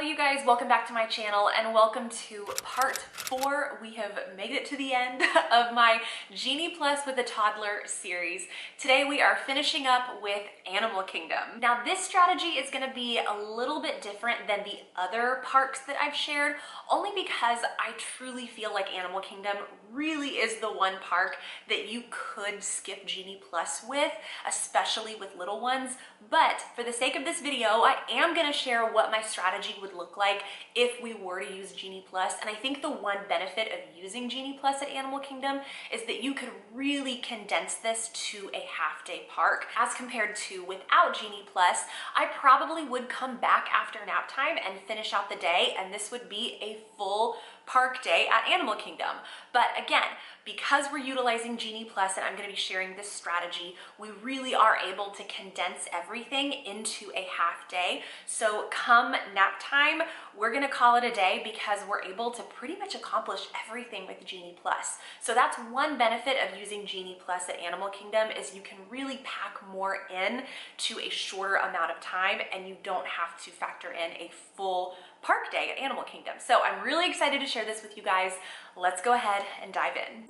you guys, welcome back to my channel and welcome to part 4. We have made it to the end of my Genie Plus with a Toddler series. Today we are finishing up with Animal Kingdom. Now this strategy is going to be a little bit different than the other parks that I've shared, only because I truly feel like Animal Kingdom really is the one park that you could skip Genie Plus with, especially with little ones. But for the sake of this video, I am going to share what my strategy would look like if we were to use Genie Plus. And I think the one benefit of using Genie Plus at Animal Kingdom is that you could really condense this to a half-day park as compared to without Genie Plus. I probably would come back after nap time and finish out the day, and this would be a full park day at Animal Kingdom. But again, because we're utilizing Genie Plus and I'm going to be sharing this strategy, we really are able to condense everything into a half day. So come nap time, we're going to call it a day because we're able to pretty much accomplish everything with Genie Plus. So that's one benefit of using Genie Plus at Animal Kingdom, is you can really pack more in to a shorter amount of time and you don't have to factor in a full park day at Animal Kingdom. So I'm really excited to share this with you guys. Let's go ahead and dive in.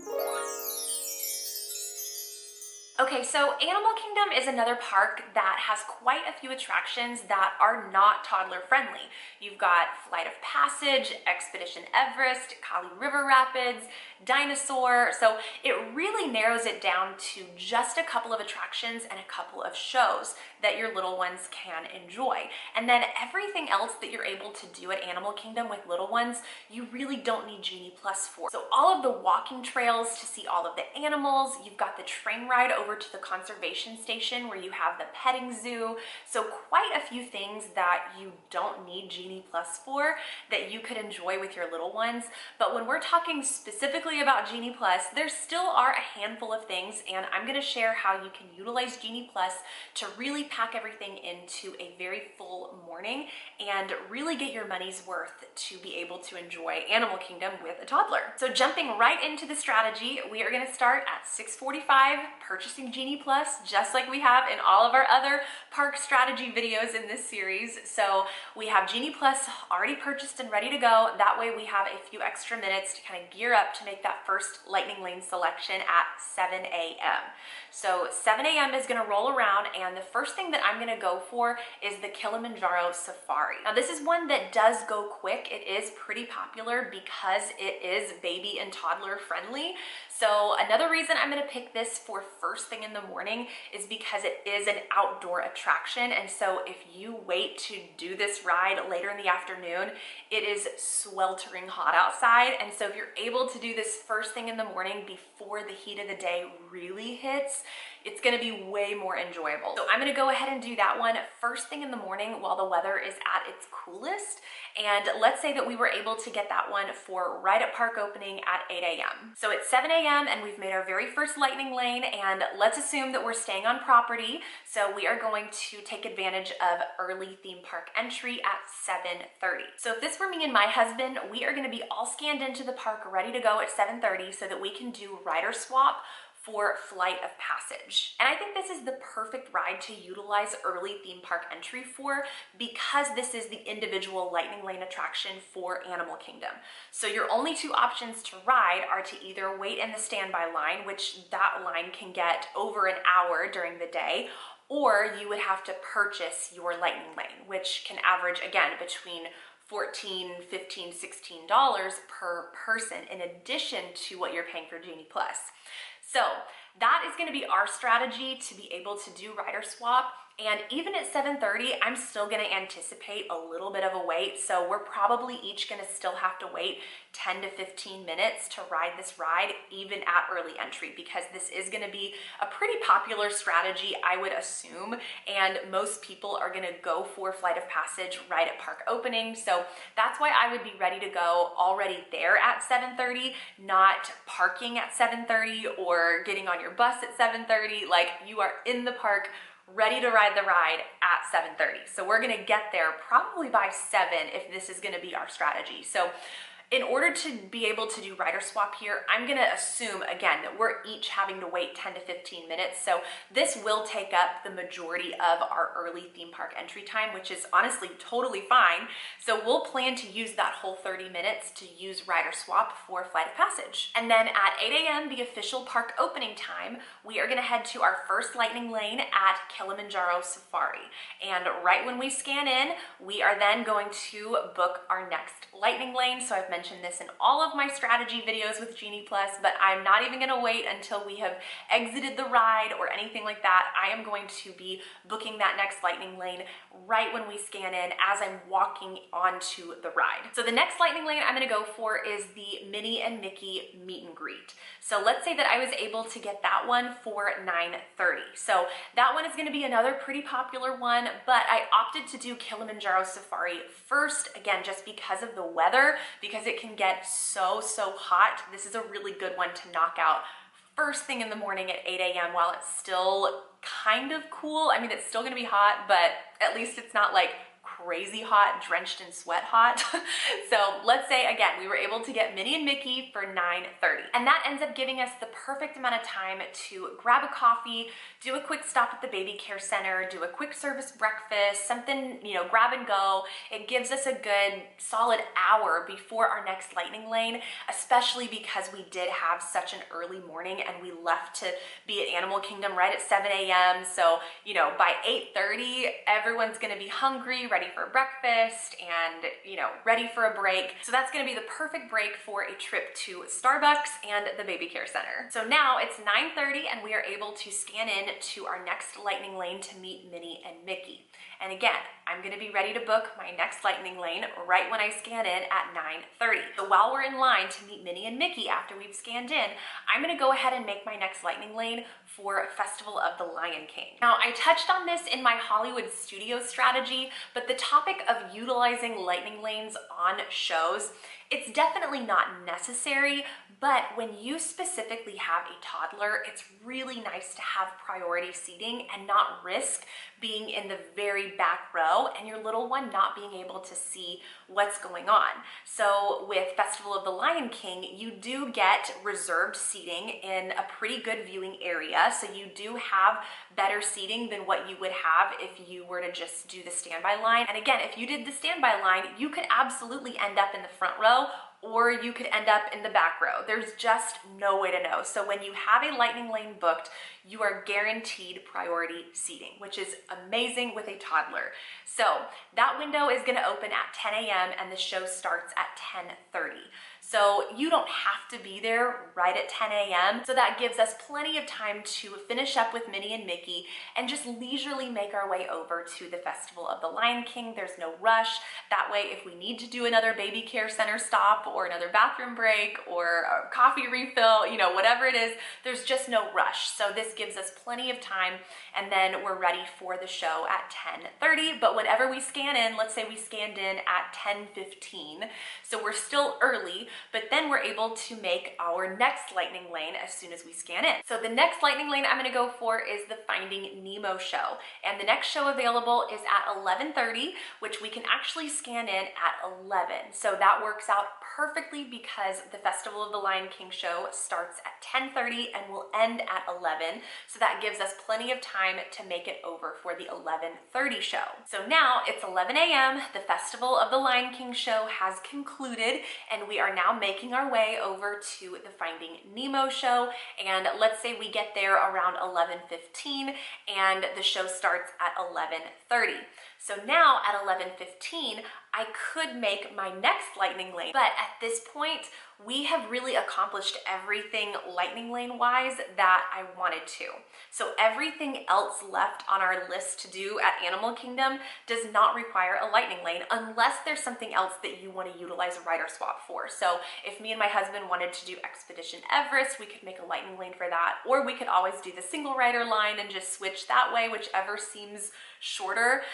Okay, so Animal Kingdom is another park that has quite a few attractions that are not toddler friendly. You've got Flight of Passage, Expedition Everest, Kali River Rapids, Dinosaur. So it really narrows it down to just a couple of attractions and a couple of shows that your little ones can enjoy. And then everything else that you're able to do at Animal Kingdom with little ones, you really don't need Genie Plus for. So all of the walking trails to see all of the animals, you've got the train ride over to the conservation station where you have the petting zoo. So quite a few things that you don't need Genie Plus for that you could enjoy with your little ones. But when we're talking specifically about Genie Plus, there still are a handful of things, and I'm going to share how you can utilize Genie Plus to really pack everything into a very full morning and really get your money's worth to be able to enjoy Animal Kingdom with a toddler. So jumping right into the strategy, we are going to start at 6:45, purchasing Genie Plus, just like we have in all of our other park strategy videos in this series. So we have Genie Plus already purchased and ready to go. That way we have a few extra minutes to kind of gear up to make that first lightning lane selection at 7 a.m. So 7 a.m. is going to roll around, and the first thing that I'm going to go for is the Kilimanjaro Safari. Now this is one that does go quick. It is pretty popular because it is baby and toddler friendly. So another reason I'm going to pick this for first thing in the morning is because it is an outdoor attraction. And so if you wait to do this ride later in the afternoon, it is sweltering hot outside. And so if you're able to do this first thing in the morning before the heat of the day really hits, it's going to be way more enjoyable. So I'm going to go ahead and do that one first thing in the morning while the weather is at its coolest. And let's say that we were able to get that one for right at park opening at 8 a.m. So it's 7 a.m. and we've made our very first lightning lane, and let's assume that we're staying on property. So we are going to take advantage of early theme park entry at 7:30. So if this were me and my husband, we are going to be all scanned into the park ready to go at 7:30 so that we can do rider swap for Flight of Passage. And I think this is the perfect ride to utilize early theme park entry for, because this is the individual lightning lane attraction for Animal Kingdom. So your only two options to ride are to either wait in the standby line, which that line can get over an hour during the day, or you would have to purchase your lightning lane, which can average, again, between $14, $15, $16 per person in addition to what you're paying for Genie Plus. So that is going to be our strategy to be able to do rider swap. And even at 7:30, I'm still going to anticipate a little bit of a wait. So we're probably each going to still have to wait 10 to 15 minutes to ride this ride, even at early entry, because this is going to be a pretty popular strategy, I would assume. And most people are going to go for Flight of Passage right at park opening. So that's why I would be ready to go already there at 7:30, not parking at 7:30 or getting on your bus at 7:30. Like, you are in the park ready to ride the ride at 7:30. So we're going to get there probably by 7 if this is going to be our strategy. So In order to be able to do rider swap here, I'm gonna assume, again, that we're each having to wait 10 to 15 minutes. So this will take up the majority of our early theme park entry time, which is honestly totally fine. So we'll plan to use that whole 30 minutes to use rider swap for Flight of Passage. And then at 8 a.m., the official park opening time, we are gonna head to our first lightning lane at Kilimanjaro Safari. And right when we scan in, we are then going to book our next lightning lane. So I've mentioned this in all of my strategy videos with Genie Plus, but I'm not even gonna wait until we have exited the ride or anything like that. I am going to be booking that next lightning lane right when we scan in as I'm walking onto the ride. So the next lightning lane I'm gonna go for is the Minnie and Mickey meet and greet. So let's say that I was able to get that one for 9:30. So that one is gonna be another pretty popular one, but I opted to do Kilimanjaro Safari first, again, just because of the weather, because it can get so hot. This is a really good one to knock out first thing in the morning at 8 a.m. while it's still kind of cool. I mean, it's still gonna be hot, but at least it's not like crazy hot, drenched in sweat hot. So let's say, again, we were able to get Minnie and Mickey for 9:30. And that ends up giving us the perfect amount of time to grab a coffee, do a quick stop at the baby care center, do a quick service breakfast, something, you know, grab and go. It gives us a good solid hour before our next lightning lane, especially because we did have such an early morning and we left to be at Animal Kingdom right at 7 a.m. So, you know, by 8:30, everyone's gonna be hungry, ready for breakfast and, you know, ready for a break. So that's gonna be the perfect break for a trip to Starbucks and the baby care center. So now it's 9:30 and we are able to scan in to our next lightning lane to meet Minnie and Mickey. And again, I'm gonna be ready to book my next lightning lane right when I scan in at 9:30. So while we're in line to meet Minnie and Mickey after we've scanned in, I'm gonna go ahead and make my next lightning lane for Festival of the Lion King. Now, I touched on this in my Hollywood Studios strategy, but the topic of utilizing lightning lanes on shows, it's definitely not necessary, but when you specifically have a toddler, it's really nice to have priority seating and not risk being in the very back row and your little one not being able to see what's going on. So with Festival of the Lion King, you do get reserved seating in a pretty good viewing area. So you do have better seating than what you would have if you were to just do the standby line. And again, if you did the standby line, you could absolutely end up in the front row or you could end up in the back row. There's just no way to know. So when you have a lightning lane booked, you are guaranteed priority seating, which is amazing with a toddler. So that window is gonna open at 10 a.m. and the show starts at 10:30. So you don't have to be there right at 10 a.m. So that gives us plenty of time to finish up with Minnie and Mickey and just leisurely make our way over to the Festival of the Lion King. There's no rush. That way, if we need to do another baby care center stop or another bathroom break or a coffee refill, you know, whatever it is, there's just no rush. So this gives us plenty of time and then we're ready for the show at 10:30. But whenever we scan in, let's say we scanned in at 10:15, so we're still early, but then we're able to make our next lightning lane as soon as we scan in. So the next lightning lane I'm gonna go for is the Finding Nemo show. And the next show available is at 11:30, which we can actually scan in at 11. So that works out perfectly because the Festival of the Lion King show starts at 10:30 and will end at 11. So that gives us plenty of time to make it over for the 11:30 show. So now it's 11 a.m. The Festival of the Lion King show has concluded and we are now making our way over to the Finding Nemo show. And let's say we get there around 11:15 and the show starts at 11:30. So now at 11:15, I could make my next lightning lane, but at this point, we have really accomplished everything lightning lane wise that I wanted to. So everything else left on our list to do at Animal Kingdom does not require a lightning lane unless there's something else that you want to utilize a rider swap for. So if me and my husband wanted to do Expedition Everest, we could make a lightning lane for that, or we could always do the single rider line and just switch that way, whichever seems shorter.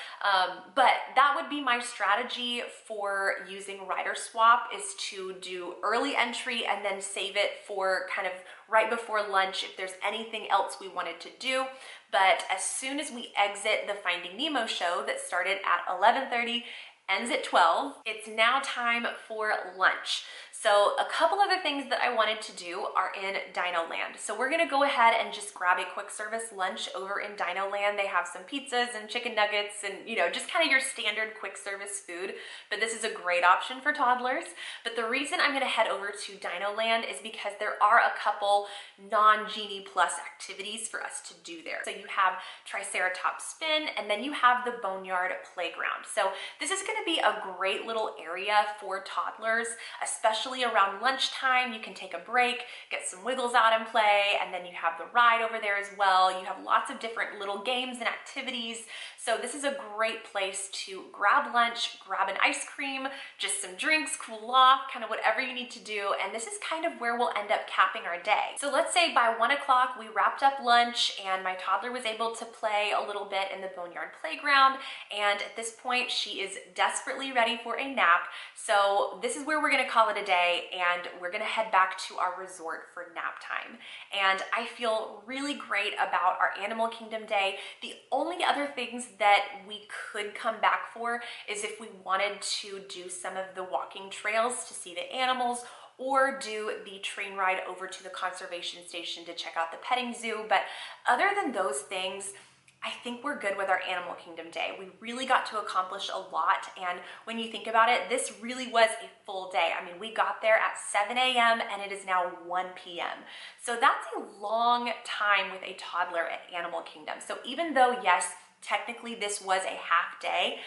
But that would be my strategy for using rider swap, is to do early entry and then save it for kind of right before lunch if there's anything else we wanted to do. But as soon as we exit the Finding Nemo show that started at 11:30, ends at 12, it's now time for lunch. So a couple other things that I wanted to do are in Dino Land. So we're gonna go ahead and just grab a quick service lunch over in Dino Land. They have some pizzas and chicken nuggets and, you know, just kind of your standard quick service food, but this is a great option for toddlers. But the reason I'm gonna head over to Dino Land is because there are a couple non-Genie Plus activities for us to do there. So you have Triceratops Spin, and then you have the Boneyard Playground. So this is gonna be a great little area for toddlers, especially around lunchtime. You can take a break, get some wiggles out and play, and then you have the ride over there as well. You have lots of different little games and activities. So this is a great place to grab lunch, grab an ice cream, just some drinks, cool off, kind of whatever you need to do. And this is kind of where we'll end up capping our day. So let's say by 1 o'clock we wrapped up lunch and my toddler was able to play a little bit in the Boneyard Playground. And at this point she is desperately ready for a nap. So this is where we're gonna call it a day, and we're gonna head back to our resort for nap time. And I feel really great about our Animal Kingdom day. The only other things that we could come back for is if we wanted to do some of the walking trails to see the animals, or do the train ride over to the conservation station to check out the petting zoo. But other than those things, I think we're good with our Animal Kingdom day. We really got to accomplish a lot, and when you think about it, this really was a full day. I mean, we got there at 7 a.m. and it is now 1 p.m. So that's a long time with a toddler at Animal Kingdom. So even though, yes, technically this was a half day,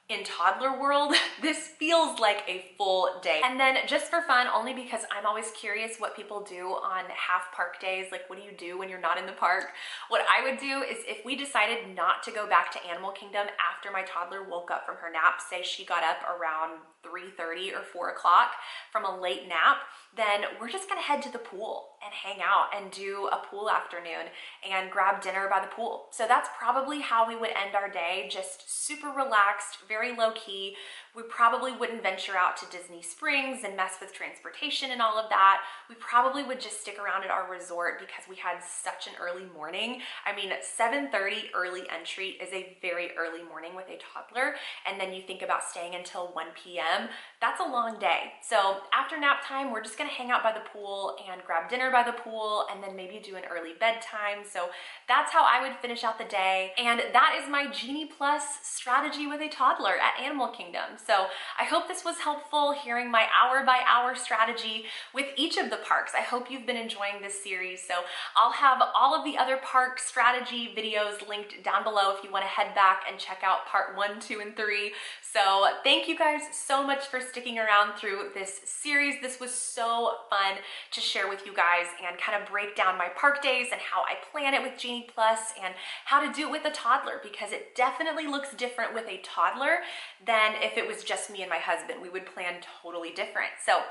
in toddler world, this feels like a full day. And then just for fun, only because I'm always curious what people do on half park days, like what do you do when you're not in the park? What I would do is if we decided not to go back to Animal Kingdom after my toddler woke up from her nap, say she got up around 3:30 or 4 o'clock from a late nap, then we're just gonna head to the pool and hang out and do a pool afternoon and grab dinner by the pool. So that's probably how we would end our day, just super relaxed, very low key. We probably wouldn't venture out to Disney Springs and mess with transportation and all of that. We probably would just stick around at our resort because we had such an early morning. I mean, 7:30 early entry is a very early morning with a toddler. And then you think about staying until 1 p.m. That's a long day. So after nap time, we're just gonna hang out by the pool and grab dinner by the pool, and then maybe do an early bedtime. So that's how I would finish out the day. And that is my Genie Plus strategy with a toddler at Animal Kingdom. So I hope this was helpful, hearing my hour-by-hour strategy with each of the parks. I hope you've been enjoying this series. So I'll have all of the other park strategy videos linked down below if you want to head back and check out part 1, 2, and 3. So thank you guys so much for sticking around through this series. This was so fun to share with you guys and kind of break down my park days and how I plan it with Genie Plus and how to do it with a toddler, because it definitely looks different with a toddler than if it was just me and my husband. We would plan totally different. So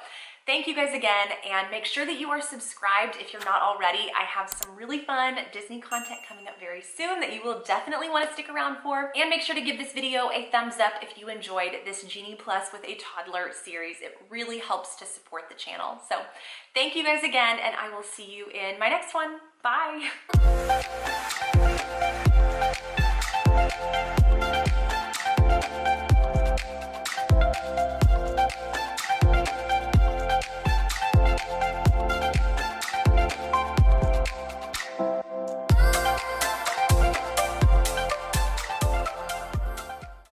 thank you guys again, and make sure that you are subscribed if you're not already. I have some really fun Disney content coming up very soon that you will definitely want to stick around for. And make sure to give this video a thumbs up if you enjoyed this Genie Plus with a toddler series. It really helps to support the channel. So thank you guys again, and I will see you in my next one. Bye. Thank you.